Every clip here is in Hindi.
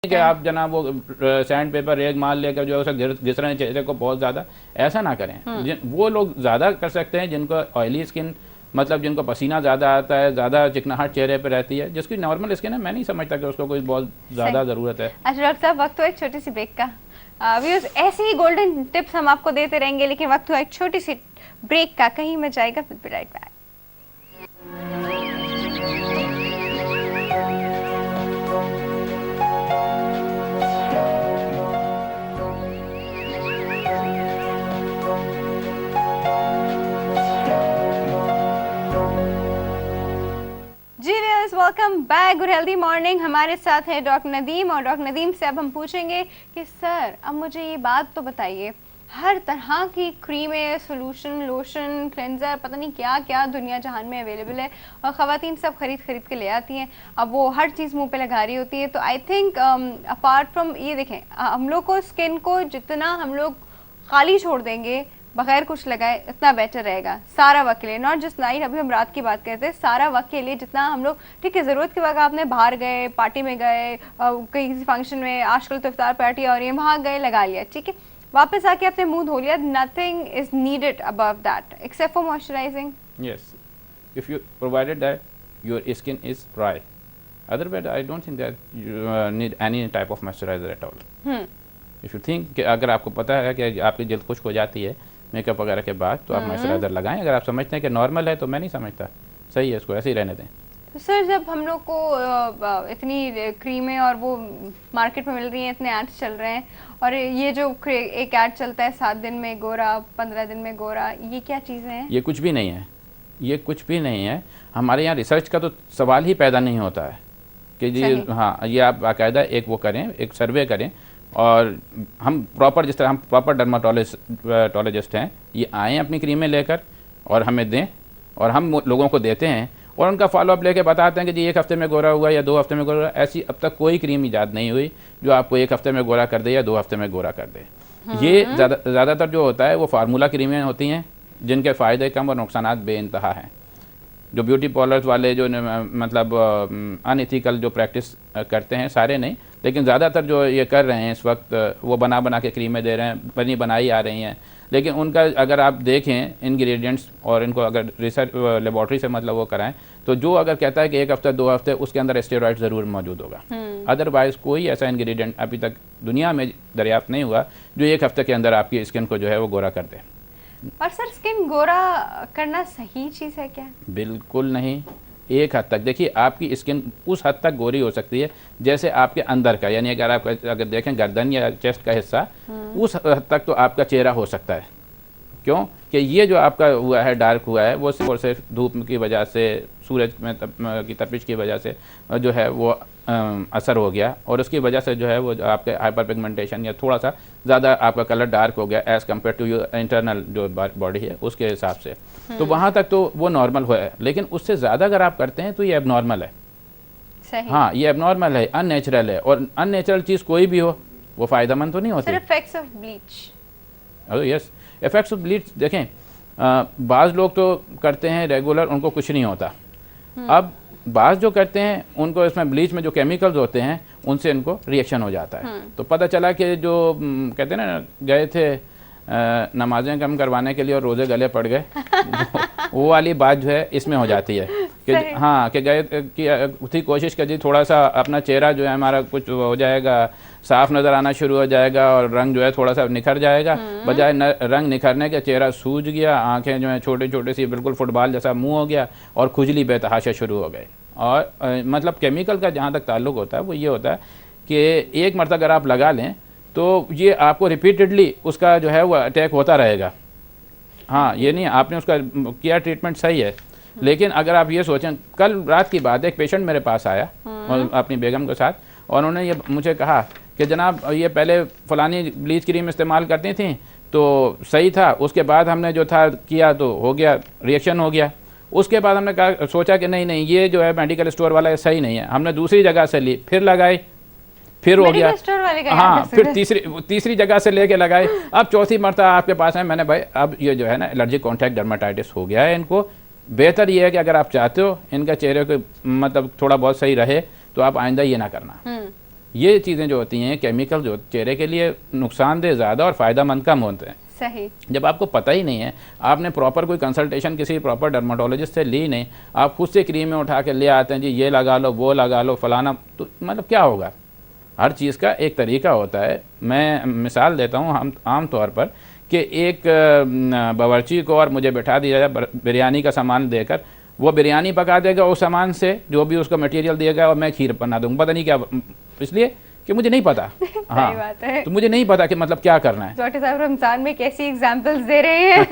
कि आप जनाब वो सैंड पेपर रेग माल लेकर जो है उसे घिस रहे हैं चेहरे को बहुत ज़्यादा, ऐसा ना करें। वो लोग ज़्यादा कर सकते हैं जिनको ऑयली स्किन, मतलब जिनको पसीना ज़्यादा आता है, ज़्यादा चिकनाहट चेहरे पे रहती है। जिसकी नॉर्मल स्किन है, मैं नहीं समझता कि उसको कोई बहुत ज़्यादा ज़रूरत है। अच्छा डॉक्टर साहब, वक्त हुआ एक छोटी सी ब्रेक का। व्यूअर्स, ऐसे ही गोल्डन टिप्स हम आपको देते रहेंगे, लेकिन वक्त हुआ एक छोटी सी ब्रेक का। कहीं मत जाएगा, फिर be right back. Welcome back, good healthy morning. हमारे साथ है डॉक्टर नदीम, और डॉक्टर नदीम से अब हम पूछेंगे कि सर अब मुझे ये बात तो बताइए, हर तरह की क्रीमें, सोल्यूशन, लोशन, क्लेंजर, पता नहीं क्या क्या दुनिया जहान में अवेलेबल है, और ख़वातीन सब खरीद के ले आती हैं। अब वो हर चीज़ मुंह पे लगा रही होती है। तो आई थिंक अपार्ट फ्रॉम ये देखें, हम लोग को स्किन को जितना हम लोग खाली छोड़ देंगे बगैर कुछ लगाए इतना बेटर रहेगा सारा वक्त के लिए, नॉट जस्ट नाइट। अभी हम रात की बात करते हैं, सारा वक्त के लिए जितना हम लोग, ठीक है, ज़रूरत के वक्त आपने बाहर गए, पार्टी में गए, कहीं किसी फंक्शन में, आजकल तो इफ्तार पार्टी हो रही है, वहाँ गए, लगा लिया, ठीक है, वापस आके आपने मुंह धो लिया। Nothing is needed above that except for moisturising. Yes, if you provided that your skin is dry, otherwise I don't think that you need any type of moisturiser at all. If you think कि अगर आपको पता है कि आपकी जल्द खुश्क हो जाती है मेकअप वगैरह के बाद, तो आप मॉइस्चराइजर लगाएं। अगर आप समझते हैं कि नॉर्मल है तो मैं नहीं समझता, सही है, इसको ऐसे ही रहने दें। तो सर, जब हम लोग को इतनी क्रीमें और वो मार्केट में मिल रही हैं, इतने एड्स चल रहे हैं, और ये जो एक ऐड चलता है 7 दिन में गोरा, 15 दिन में गोरा, ये क्या चीज़ें हैं? ये कुछ भी नहीं है, ये कुछ भी नहीं है। हमारे यहाँ रिसर्च का तो सवाल ही पैदा नहीं होता है कि जी हाँ, ये आप बाकायदा एक वो करें, एक सर्वे करें, और हम प्रॉपर, जिस तरह हम प्रॉपर डर्माटोलॉजिस्ट हैं, ये आएँ अपनी क्रीमें लेकर और हमें दें, और हम लोगों को देते हैं और उनका फॉलोअप लेके बताते हैं कि जी 1 हफ्ते में गोरा हुआ या 2 हफ्ते में गोरा हुआ। ऐसी अब तक कोई क्रीम ईजाद नहीं हुई जो आपको 1 हफ्ते में गोरा कर दे या 2 हफ्ते में गोरा कर दे। ये ज़्यादातर जो होता है वो फार्मूला क्रीमें होती हैं जिनके फ़ायदे कम और नुकसानात बेइंतहा हैं। जो ब्यूटी पार्लर्स वाले जो मतलब अनएथिकल जो प्रैक्टिस करते हैं, सारे नहीं, लेकिन ज़्यादातर जो ये कर रहे हैं इस वक्त, वो बना के क्रीमें दे रहे हैं, बनाई आ रही हैं, लेकिन उनका अगर आप देखें इंग्रेडिएंट्स और इनको अगर रिसर्च लेबॉर्ट्री से मतलब वो कराएं, तो जो अगर कहता है कि 1 हफ्ते 2 हफ्ते, उसके अंदर स्टेरॉइड ज़रूर मौजूद होगा। अदरवाइज़ कोई ऐसा इंग्रेडिएंट अभी तक दुनिया में दरियाफ्त नहीं हुआ जो 1 हफ्ते के अंदर आपकी स्किन को जो है वो गोरा कर दे। और सर, स्किन गोरा करना सही चीज़ है क्या? बिल्कुल नहीं। एक हद तक देखिए, आपकी स्किन उस हद तक गोरी हो सकती है जैसे आपके अंदर का, यानी अगर आप अगर देखें गर्दन या चेस्ट का हिस्सा, उस हद तक तो आपका चेहरा हो सकता है। क्यों कि ये जो आपका हुआ है, डार्क हुआ है, वो सिर्फ और सिर्फ धूप की वजह से, सूरज में की तपिश की वजह से जो है वो असर हो गया, और उसकी वजह से जो है वो आपके हाइपर पिगमेंटेशन या थोड़ा सा ज़्यादा आपका कलर डार्क हो गया as compare to your internal जो बॉडी है उसके हिसाब से। तो वहाँ तक तो वो नॉर्मल हुआ है, लेकिन उससे ज़्यादा अगर आप करते हैं तो ये एबनॉर्मल है। सही। हाँ, ये एबनॉर्मल है, अननेचुरल है, और अननेचुरल चीज़ कोई भी हो वो फ़ायदेमंद तो नहीं होती। Effects of bleach. Yes, effects of bleach देखें, बाज़ लोग तो करते हैं रेगुलर, उनको कुछ नहीं होता। अब बाज़ जो करते हैं उनको इसमें ब्लीच में जो केमिकल्स होते हैं उनसे इनको रिएक्शन हो जाता है। तो पता चला कि जो कहते हैं ना, गए थे नमाजें कम करवाने के लिए और रोज़े गले पड़ गए वो वाली बात जो है इसमें हो जाती है कि हाँ, कि गए कि कोशिश करी, थोड़ा सा अपना चेहरा जो है हमारा कुछ हो जाएगा, साफ नज़र आना शुरू हो जाएगा, और रंग जो है थोड़ा सा निखर जाएगा। बजाय रंग निखरने के चेहरा सूज गया, आंखें जो है छोटी छोटी सी बिल्कुल फुटबॉल जैसा मुंह हो गया, और खुजली बेतहाशा शुरू हो गए। और मतलब केमिकल का जहाँ तक ताल्लुक़ होता है वो ये होता है कि एक मरतबा अगर आप लगा लें तो ये आपको रिपीटेडली उसका जो है वो अटैक होता रहेगा। हाँ, ये नहीं आपने उसका किया ट्रीटमेंट सही है, लेकिन अगर आप ये सोचें, कल रात की बात है, एक पेशेंट मेरे पास आया और अपनी बेगम के साथ, और उन्होंने ये मुझे कहा कि जनाब ये पहले फ़लानी ब्लीच क्रीम इस्तेमाल करती थी तो सही था, उसके बाद हमने जो था किया तो हो गया, रिएक्शन हो गया। उसके बाद हमने कहा, सोचा कि नहीं ये जो है मेडिकल स्टोर वाला सही नहीं है, हमने दूसरी जगह से ली, फिर लगाई, फिर हो गया। हाँ, फिर तीसरी जगह से लेके लगाए, अब चौथी मरतबा आपके पास है। मैंने भाई अब ये जो है ना एलर्जिक कॉन्टैक्ट डर्माटाइटिस हो गया है इनको, बेहतर ये है कि अगर आप चाहते हो इनका चेहरे को मतलब थोड़ा बहुत सही रहे तो आप आइंदा ये ना करना। ये चीज़ें जो होती हैं केमिकल जो चेहरे के लिए नुकसानदेह ज़्यादा और फ़ायदेमंद कम होते हैं। सही। जब आपको पता ही नहीं है, आपने प्रॉपर कोई कंसल्टेशन किसी प्रॉपर डर्माटोलॉजिस्ट से ली नहीं, आप खुद से क्रीमें उठा के ले आते हैं, जी ये लगा लो वो लगा लो फलाना, तो मतलब क्या होगा? हर चीज़ का एक तरीका होता है। मैं मिसाल देता हूँ, हम आम तौर पर कि एक बावर्ची को और मुझे बैठा दिया जाए बिरयानी का सामान देकर, वो बिरयानी पका देगा उस सामान से जो भी उसका मटेरियल दिएगा, और मैं खीर बना दूँगा, पता नहीं क्या, इसलिए कि मुझे नहीं पता। हाँ, बात है। तो मुझे नहीं पता कि मतलब क्या करना है। डॉक्टर साहब रमजान में कैसी एग्जांपल्स दे रहे हैं।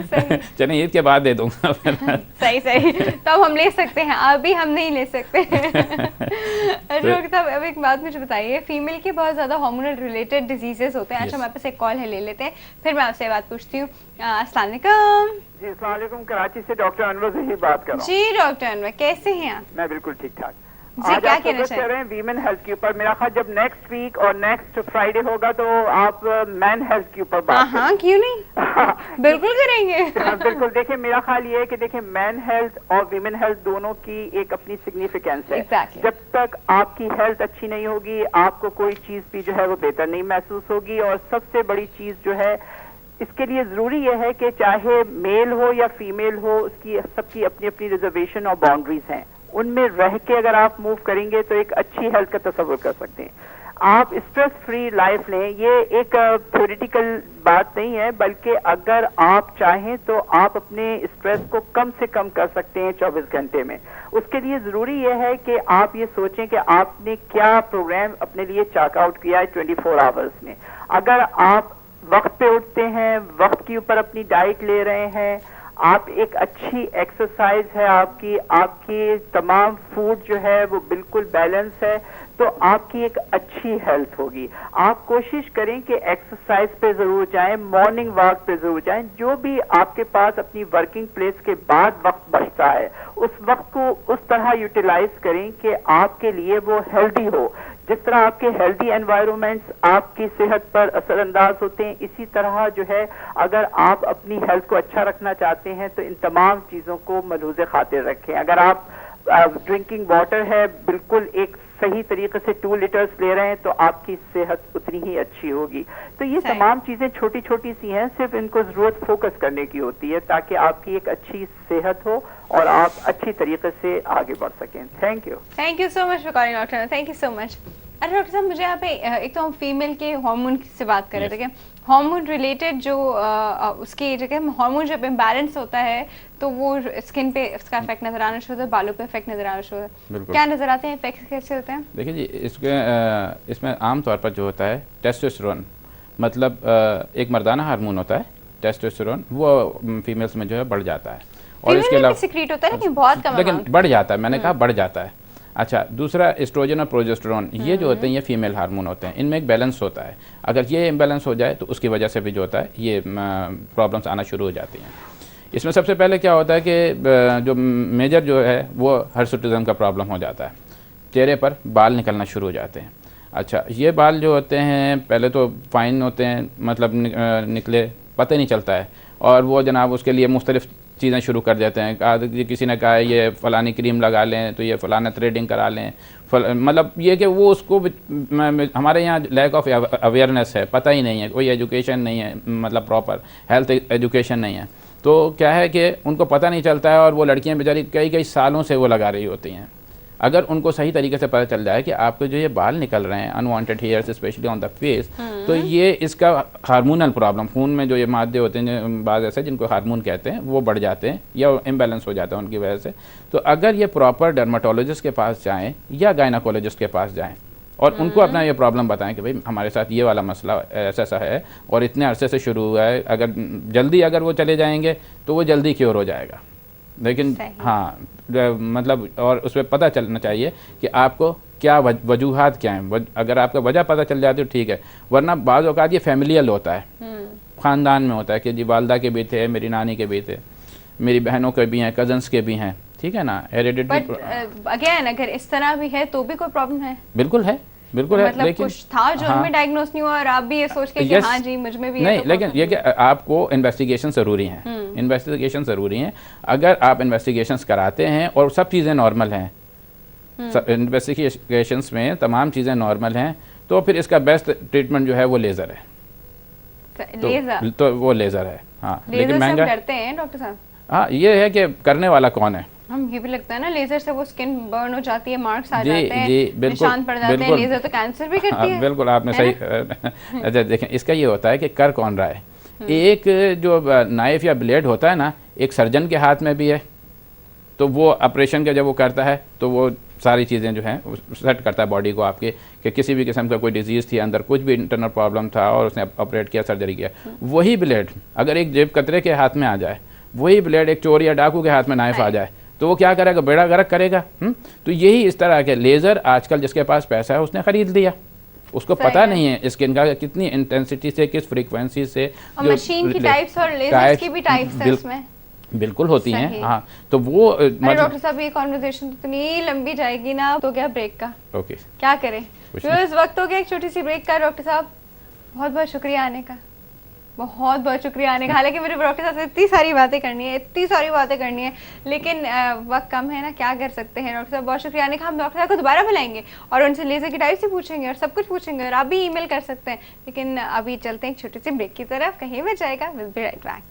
सही। चलिए ईद के बाद दे दूंगा। सही सही, तब हम ले सकते हैं, अभी हम नहीं ले सकते। डॉक्टर साहब अब एक बात मुझे बताइए, फीमेल के बहुत ज़्यादा हार्मोनल रिलेटेड डिजीजेस होते हैं। अच्छा, हमारे पास एक कॉल है, ले लेते हैं, फिर मैं आपसे बात पूछती हूँ। अस्सलाम वालेकुम। जी अस्सलाम वालेकुम, कराची से डॉक्टर अनवर जहीर बात कर रहा हूँ। जी डॉक्टर अनवर, कैसे हैं आप? मैं बिल्कुल ठीक ठाक। जी, आज क्या आप कहना फोकस कर रहे हैं वीमेन हेल्थ के ऊपर। मेरा ख्याल जब नेक्स्ट वीक और नेक्स्ट फ्राइडे होगा तो आप मैन हेल्थ के ऊपर बात हाँ, क्यों नहीं, बिल्कुल करेंगे। बिल्कुल। देखिए मेरा ख्याल ये है कि देखिए मैन हेल्थ और वीमेन हेल्थ दोनों की एक अपनी सिग्निफिकेंस है। Exactly. जब तक आपकी हेल्थ अच्छी नहीं होगी, आपको कोई चीज भी जो है वो बेहतर नहीं महसूस होगी। और सबसे बड़ी चीज जो है इसके लिए जरूरी यह है कि चाहे मेल हो या फीमेल हो, उसकी सबकी अपनी अपनी रिजर्वेशन और बाउंड्रीज हैं। उनमें रह के अगर आप मूव करेंगे तो एक अच्छी हेल्थ का तस्वर कर सकते हैं। आप स्ट्रेस फ्री लाइफ लें, ये एक थ्योरेटिकल बात नहीं है, बल्कि अगर आप चाहें तो आप अपने स्ट्रेस को कम से कम कर सकते हैं 24 घंटे में। उसके लिए जरूरी यह है कि आप ये सोचें कि आपने क्या प्रोग्राम अपने लिए चेक आउट किया है 24 आवर्स में। अगर आप वक्त पे उठते हैं, वक्त के ऊपर अपनी डाइट ले रहे हैं, आप एक अच्छी एक्सरसाइज है आपकी तमाम फूड जो है वो बिल्कुल बैलेंस है, तो आपकी एक अच्छी हेल्थ होगी। आप कोशिश करें कि एक्सरसाइज पे जरूर जाएं, मॉर्निंग वॉक पे जरूर जाएं। जो भी आपके पास अपनी वर्किंग प्लेस के बाद वक्त बचता है, उस वक्त को उस तरह यूटिलाइज करें कि आपके लिए वो हेल्दी हो। जिस तरह आपके हेल्दी एनवायरनमेंट्स आपकी सेहत पर असरअंदाज होते हैं, इसी तरह जो है अगर आप अपनी हेल्थ को अच्छा रखना चाहते हैं तो इन तमाम चीजों को मलहूज़े खातिर रखें। अगर आप ड्रिंकिंग वाटर है बिल्कुल एक सही तरीके से 2 लीटर्स ले रहे हैं तो आपकी सेहत उतनी ही अच्छी होगी। तो ये तमाम चीजें छोटी छोटी सी हैं, सिर्फ इनको जरूरत फोकस करने की होती है ताकि आपकी एक अच्छी सेहत हो और आप अच्छी तरीके से आगे बढ़ सकें। Thank you so much for calling doctor, thank you so much. अरे डॉक्टर साहब, मुझे यहाँ पे एक तो हम फीमेल के हार्मोन से बात कर रहे थे कि हार्मोन रिलेटेड जो उसकी जगह हार्मोन जब इम्बैलेंस होता है तो वो स्किन पे उसका इफेक्ट नजर आना शुरू होता है, बालों पे इफेक्ट नजर आना शुरू होता है। क्या नजर आते हैं इफेक्ट्स, कैसे होते हैं? देखिए जी, इसमें आमतौर पर जो होता है टेस्टोस्टेरोन, मतलब एक मर्दाना हार्मोन होता है टेस्टोस्टेरोन, वो फीमेल्स में जो है बढ़ जाता है। और इसके अलावा सिक्रीट होता है लेकिन बहुत कम, लेकिन बढ़ जाता है, मैंने कहा बढ़ जाता है। अच्छा, दूसरा एस्ट्रोजन और प्रोजेस्टेरोन, ये जो होते हैं ये फीमेल हार्मोन होते हैं, इनमें एक बैलेंस होता है। अगर ये इम्बैलेंस हो जाए तो उसकी वजह से भी जो होता है ये प्रॉब्लम्स आना शुरू हो जाती हैं। इसमें सबसे पहले क्या होता है कि जो मेजर जो है वो हर्सुटिज्म का प्रॉब्लम हो जाता है, चेहरे पर बाल निकलना शुरू हो जाते हैं। अच्छा, ये बाल जो होते हैं पहले तो फाइन होते हैं, मतलब निकले पता नहीं चलता है, और वो जनाब उसके लिए मुख्तलिफ चीज़ें शुरू कर देते हैं। किसी ने कहा ये फ़लानी क्रीम लगा लें, तो ये फ़लाना थ्रेडिंग करा लें, मतलब ये कि वो उसको हमारे यहाँ लैक ऑफ अवेयरनेस है, पता ही नहीं है, कोई एजुकेशन नहीं है, मतलब प्रॉपर हेल्थ एजुकेशन नहीं है। तो क्या है कि उनको पता नहीं चलता है और वो लड़कियाँ बेचारी कई कई सालों से वो लगा रही होती हैं। अगर उनको सही तरीके से पता चल जाए कि आपके जो ये बाल निकल रहे हैं unwanted hairs specially on the face, तो ये इसका हार्मोनल प्रॉब्लम, खून में जो ये मादे होते हैं बाज़ ऐसे जिनको हार्मोन कहते हैं वो बढ़ जाते हैं या इम्बैलेंस हो जाता है उनकी वजह से। तो अगर ये प्रॉपर डर्माटोलॉजिस्ट के पास जाएँ या गायनाकोलॉजिस्ट के पास जाएँ और उनको अपना ये प्रॉब्लम बताएं कि भाई हमारे साथ ये वाला मसला ऐसा ऐसा है और इतने अरसे से शुरू हुआ है, अगर जल्दी अगर वो चले जाएंगे तो वो जल्दी क्योर हो जाएगा। लेकिन हाँ, मतलब और उसमें पता चलना चाहिए कि आपको क्या वजूहात क्या हैं। अगर आपका वजह पता चल जाती है तो ठीक है, वरना बाज़ औक़ात ये फैमिलियल होता है, ख़ानदान में होता है कि जी वालदा के भी थे, मेरी नानी के भी थे, मेरी बहनों के भी हैं, कज़न्स के भी हैं, ठीक है ना, हेरिडिटरी। अगेन अगर इस तरह भी है तो भी कोई प्रॉब्लम है? बिल्कुल है, बिल्कुल है, मतलब लेकिन कुछ था जो हमें डायग्नोस नहीं हुआ और आप भी ये सोच के कि हाँ जी मुझ में भी नहीं, है, तो लेकिन ये कि आपको इन्वेस्टिगेशन ज़रूरी हैं, इन्वेस्टिगेशन ज़रूरी हैं। अगर आप इन्वेस्टिगेशंस कराते हैं और सब चीज़ें नॉर्मल हैं इन्वेस्टिगेशंस में तमाम चीज़ें नॉर्मल हैं, तो फिर इसका बेस्ट ट्रीटमेंट जो है वो लेज़र है। लेजर तो वो लेज़र है, हाँ, लेजर लेकिन से हम महंगा। डरते हैं डॉक्टर साहब। हाँ, ये है कि करने वाला कौन है। हम ये भी लगता है ना लेजर से वो स्किन बर्न हो जाती है, मार्क्स आ जी जाते हैं, जी बिल्कुल निशान पड़ जाते हैं। बिल्कुल। लेजर तो कैंसर भी करती हाँ, है। बिल्कुल आपने है सही अच्छा देखें, इसका ये होता है कि कर कौन रहा है। एक जो नाइफ या ब्लेड होता है ना, एक सर्जन के हाथ में भी है, तो वो ऑपरेशन का जब वो करता है तो वो सारी चीज़ें जो हैं सेट करता है बॉडी को आपके, कि किसी भी किस्म का कोई डिजीज़ थी अंदर, कुछ भी इंटरनल प्रॉब्लम था और उसने ऑपरेट किया, सर्जरी किया। वही ब्लेड अगर एक जेब कतरे के हाथ में आ जाए, वही ब्लेड एक चोर या डाकू के हाथ में नाइफ आ जाए, तो वो क्या करेगा, बेड़ा गर्क करेगा। तो यही इस तरह के लेज़र आजकल जिसके पास पैसा है उसने ख़रीद लिया, उसको पता नहीं है स्किन का कितनी इंटेंसिटी से, किस फ्रीक्वेंसी से। और मशीन की टाइप्स और लेजर्स की भी टाइप्स है इसमें। बिल्कुल होती हैं, सही। हाँ। तो वो अरे डॉक्टर साहब ये कॉन्वर्सेशन इतनी लंबी जाएगी ना, तो क्या ब्रेक का ओके, क्या करें। कुछ तो इस वक्त हो गया एक छोटी सी ब्रेक का। डॉक्टर साहब बहुत बहुत शुक्रिया आने का, बहुत बहुत शुक्रिया आने का। हालांकि मेरे डॉक्टर साहब से इतनी सारी बातें करनी है, इतनी सारी बातें करनी है, लेकिन वक्त कम है ना, क्या कर सकते हैं। डॉक्टर साहब बहुत शुक्रिया आने का। हम डॉक्टर साहब को दोबारा बुलाएंगे और उनसे लेजर की टाइप से पूछेंगे और सब कुछ पूछेंगे, और आप भी ईमेल कर सकते हैं। लेकिन अभी चलते हैं एक छोटी सी ब्रेक की तरफ, कहीं भी जाएगा। Will be right back.